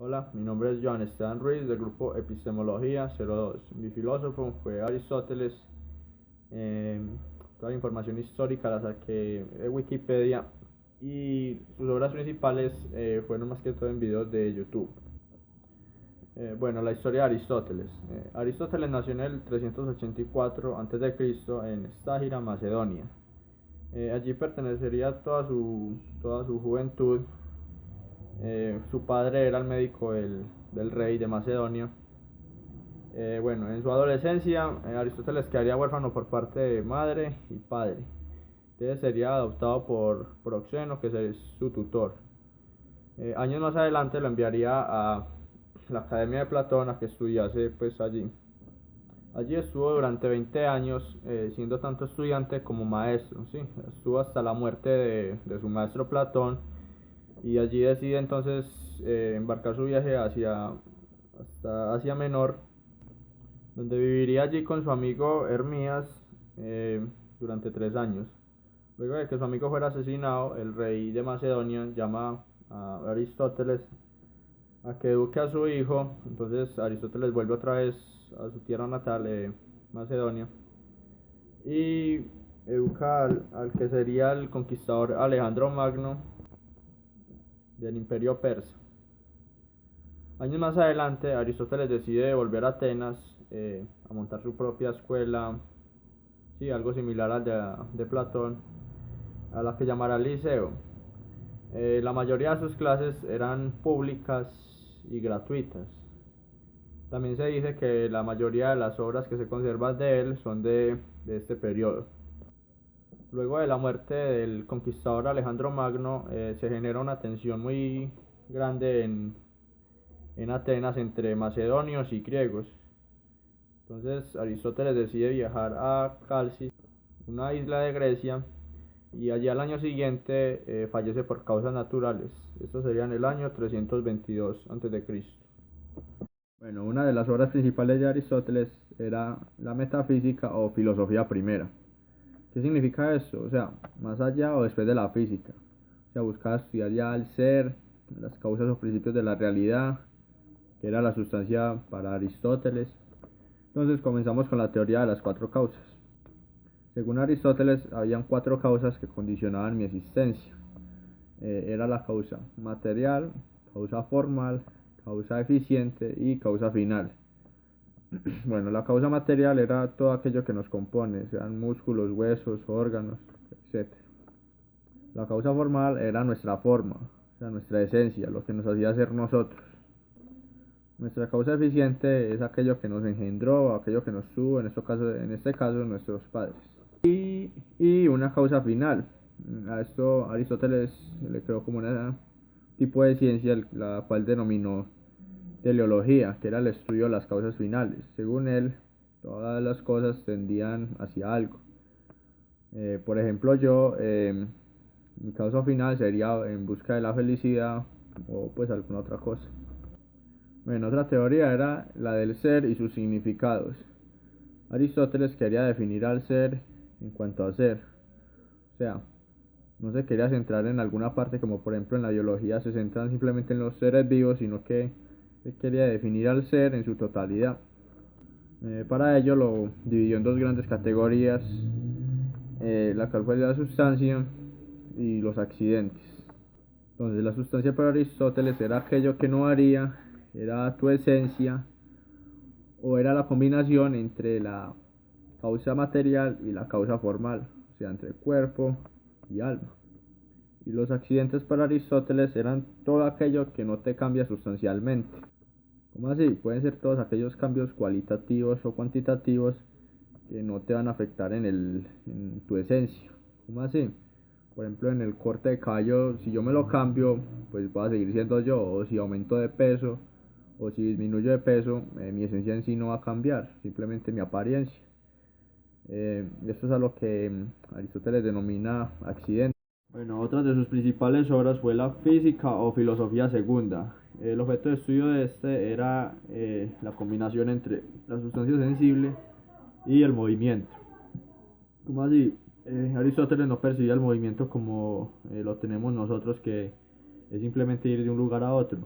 Hola, mi nombre es Joan Esteban Ruiz del grupo Epistemología 02. Mi filósofo fue Aristóteles. Eh, Toda la información histórica la saqué de Wikipedia y sus obras principales fueron más que todo en videos de YouTube. Bueno, la historia de Aristóteles. Aristóteles nació en el 384 a.C. en Estágira, Macedonia. Allí pertenecería toda su juventud. Su padre era el médico del rey de Macedonia. Bueno, en su adolescencia, Aristóteles quedaría huérfano por parte de madre y padre. Entonces sería adoptado por Proxeno, que es su tutor. Años más adelante lo enviaría a la Academia de Platón a que estudiase pues allí. Allí estuvo durante 20 años, siendo tanto estudiante como maestro, ¿sí? Estuvo hasta la muerte de su maestro Platón, y allí decide entonces embarcar su viaje hasta Asia Menor, donde viviría allí con su amigo Hermías durante 3 años. Luego de que su amigo fuera asesinado, el rey de Macedonia llama a Aristóteles a que eduque a su hijo. Entonces Aristóteles vuelve otra vez a su tierra natal, Macedonia, y educa al que sería el conquistador Alejandro Magno del Imperio Persa. Años más adelante, Aristóteles decide volver a Atenas a montar su propia escuela, sí, algo similar al de Platón, a la que llamará Liceo. La mayoría de sus clases eran públicas y gratuitas. También se dice que la mayoría de las obras que se conservan de él son de este periodo. Luego de la muerte del conquistador Alejandro Magno, se genera una tensión muy grande en Atenas entre macedonios y griegos. Entonces Aristóteles decide viajar a Calcis, una isla de Grecia, y allí al año siguiente fallece por causas naturales. Esto sería en el año 322 a.C. Bueno, una de las obras principales de Aristóteles era la metafísica o filosofía primera. ¿Qué significa eso? O sea, más allá o después de la física. O sea, buscaba estudiar ya el ser, las causas o principios de la realidad, que era la sustancia para Aristóteles. Entonces comenzamos con la teoría de las cuatro causas. Según Aristóteles, habían cuatro causas que condicionaban mi existencia. Era la causa material, causa formal, causa eficiente y causa final. Bueno, la causa material era todo aquello que nos compone, sean músculos, huesos, órganos, etc. La causa formal era nuestra forma, o sea, nuestra esencia, lo que nos hacía ser nosotros. Nuestra causa eficiente es aquello que nos engendró, aquello que nos tuvo, en este caso nuestros padres. Y una causa final. A esto Aristóteles le creó como un tipo de ciencia la cual denominó teleología, que era el estudio de las causas finales. Según él, todas las cosas tendían hacia algo. Por ejemplo, mi causa final sería en busca de la felicidad o pues alguna otra cosa. Bueno, otra teoría era la del ser y sus significados. Aristóteles quería definir al ser en cuanto a ser. O sea, no se quería centrar en alguna parte como por ejemplo en la biología se centran simplemente en los seres vivos, sino que él quería definir al ser en su totalidad. Para ello lo dividió en dos grandes categorías, la cual fue la sustancia y los accidentes. Entonces la sustancia para Aristóteles era aquello que no haría, era tu esencia, o era la combinación entre la causa material y la causa formal, o sea, entre cuerpo y alma. Y los accidentes para Aristóteles eran todo aquello que no te cambia sustancialmente. ¿Cómo así? Pueden ser todos aquellos cambios cualitativos o cuantitativos que no te van a afectar en tu esencia. ¿Cómo así? Por ejemplo, en el corte de cabello, si yo me lo cambio, pues voy a seguir siendo yo, o si aumento de peso, o si disminuyo de peso, mi esencia en sí no va a cambiar, simplemente mi apariencia. Esto es a lo que Aristóteles denomina accidente. Bueno, otra de sus principales obras fue la Física o Filosofía Segunda. El objeto de estudio de este era la combinación entre la sustancia sensible y el movimiento. ¿Cómo así? Aristóteles no percibía el movimiento como lo tenemos nosotros, que es simplemente ir de un lugar a otro,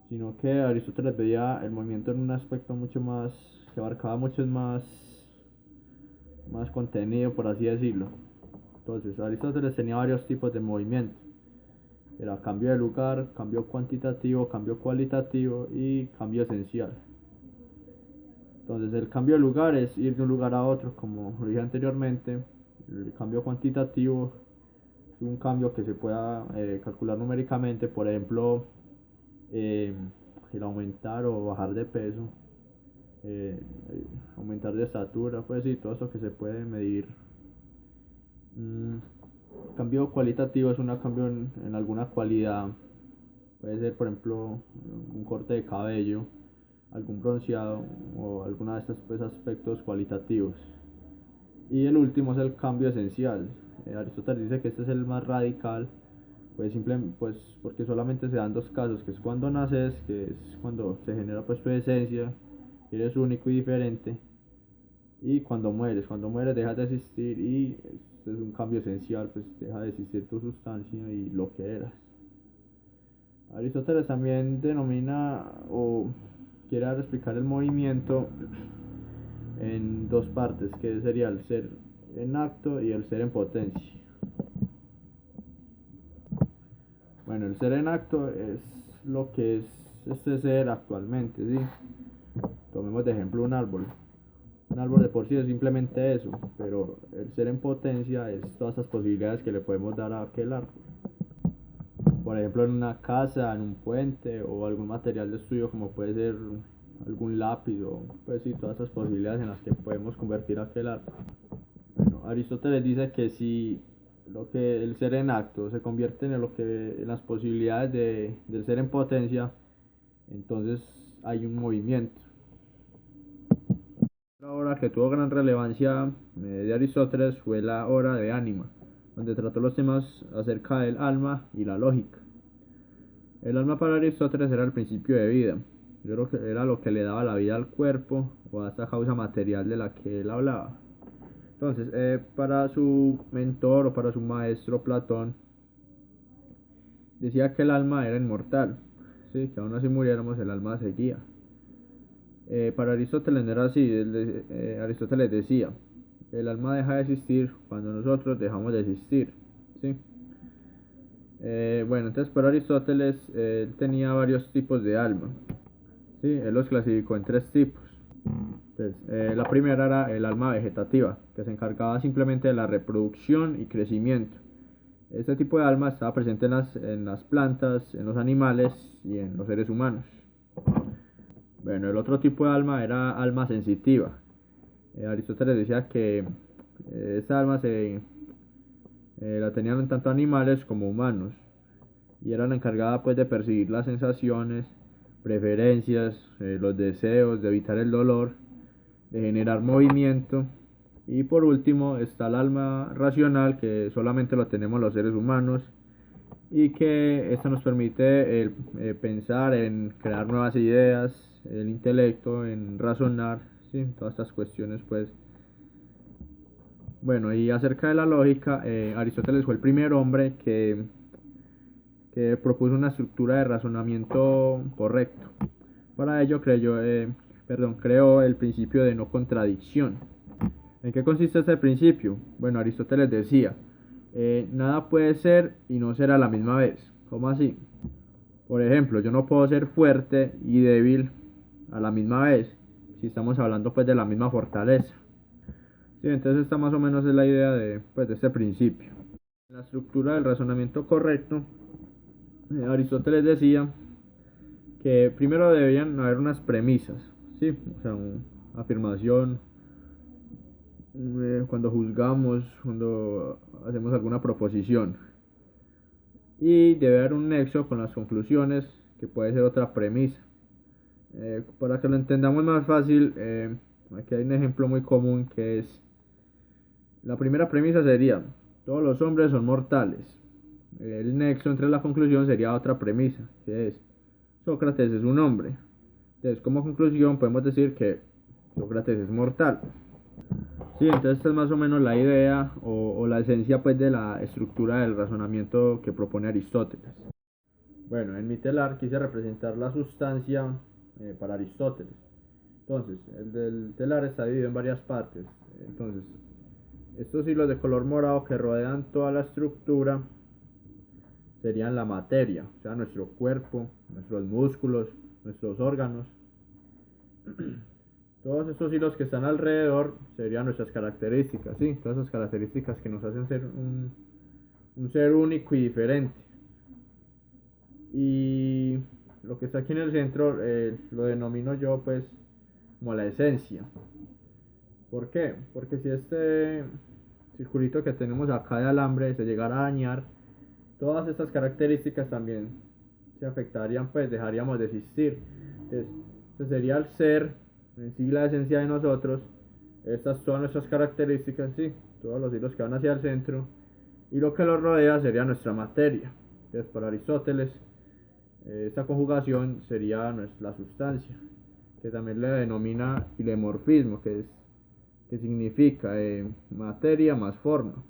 sino que Aristóteles veía el movimiento en un aspecto mucho más, que abarcaba mucho más contenido, por así decirlo. Entonces, Aristóteles tenía varios tipos de movimiento. Era cambio de lugar, cambio cuantitativo, cambio cualitativo y cambio esencial. Entonces, el cambio de lugar es ir de un lugar a otro, como lo dije anteriormente. El cambio cuantitativo es un cambio que se pueda calcular numéricamente, por ejemplo, eh, el aumentar o bajar de peso, aumentar de estatura, pues sí, todo eso que se puede medir. Cambio cualitativo es un cambio en alguna cualidad, puede ser por ejemplo un corte de cabello, algún bronceado o alguna de estos pues, aspectos cualitativos. Y el último es el cambio esencial. Aristóteles dice que este es el más radical, pues porque solamente se dan dos casos, que es cuando naces, que es cuando se genera pues tu esencia, eres único y diferente, y cuando mueres dejas de existir y es un cambio esencial, pues deja de existir tu sustancia y lo que eras. Aristóteles también denomina o quiere explicar el movimiento en dos partes, que sería el ser en acto y el ser en potencia. Bueno, el ser en acto es lo que es este ser actualmente, ¿sí? Tomemos de ejemplo un árbol. Un árbol de por sí es simplemente eso, pero el ser en potencia es todas esas posibilidades que le podemos dar a aquel árbol. Por ejemplo, en una casa, en un puente o algún material de estudio como puede ser algún lápiz o pues sí, todas esas posibilidades en las que podemos convertir aquel árbol. Bueno, Aristóteles dice que si lo que el ser en acto se convierte en las posibilidades del ser en potencia, entonces hay un movimiento. Otra obra que tuvo gran relevancia de Aristóteles fue la obra de Ánima, donde trató los temas acerca del alma y la lógica. El alma para Aristóteles era el principio de vida, yo creo que era lo que le daba la vida al cuerpo o a esta causa material de la que él hablaba. Entonces, para su mentor o para su maestro Platón, decía que el alma era inmortal, ¿sí? Que aún así muriéramos, el alma seguía. Para Aristóteles no era así, Aristóteles decía, el alma deja de existir cuando nosotros dejamos de existir, ¿sí? Bueno, entonces para Aristóteles él tenía varios tipos de alma, ¿sí? Él los clasificó en tres tipos. Entonces, la primera era el alma vegetativa, que se encargaba simplemente de la reproducción y crecimiento. Este tipo de alma estaba presente en las plantas, en los animales y en los seres humanos. Bueno, el otro tipo de alma era alma sensitiva. Aristóteles decía que esta alma la tenían tanto animales como humanos y era la encargada pues de percibir las sensaciones, preferencias, los deseos, de evitar el dolor, de generar movimiento. Y por último está el alma racional, que solamente lo tenemos los seres humanos y que esto nos permite pensar en crear nuevas ideas, el intelecto, en razonar, ¿sí? Todas estas cuestiones pues. Bueno, y acerca de la lógica, Aristóteles fue el primer hombre que propuso una estructura de razonamiento correcto. Para ello creó el principio de no contradicción. ¿En qué consiste este principio? Bueno, Aristóteles decía, nada puede ser y no ser a la misma vez. ¿Cómo así? Por ejemplo, yo no puedo ser fuerte y débil a la misma vez, si estamos hablando pues de la misma fortaleza. Sí, entonces esta más o menos es la idea de este principio. En la estructura del razonamiento correcto, Aristóteles decía que primero debían haber unas premisas, ¿sí? O sea, una afirmación, cuando juzgamos, cuando hacemos alguna proposición. Y debe haber un nexo con las conclusiones, que puede ser otra premisa. Para que lo entendamos más fácil, aquí hay un ejemplo muy común que es, la primera premisa sería, todos los hombres son mortales. El nexo entre la conclusión sería otra premisa, que es, Sócrates es un hombre. Entonces, como conclusión podemos decir que Sócrates es mortal. Sí, entonces esta es más o menos la idea o la esencia pues de la estructura del razonamiento que propone Aristóteles. Bueno, en mi telar quise representar la sustancia para Aristóteles. Entonces, el del telar está dividido en varias partes. Entonces, estos hilos de color morado que rodean toda la estructura serían la materia, o sea, nuestro cuerpo, nuestros músculos, nuestros órganos. Todos estos hilos que están alrededor serían nuestras características, ¿sí? Todas esas características que nos hacen ser un ser único y diferente. Y lo que está aquí en el centro lo denomino yo pues como la esencia. ¿Por qué? Porque si este circulito que tenemos acá de alambre se llegara a dañar, todas estas características también se afectarían, pues dejaríamos de existir. Entonces, este sería el ser, en sí la esencia de nosotros. Estas son nuestras características, sí, todos los hilos que van hacia el centro. Y lo que los rodea sería nuestra materia. Entonces, para Aristóteles, esta conjugación sería la sustancia, que también le denomina ilemorfismo, que significa materia más forma.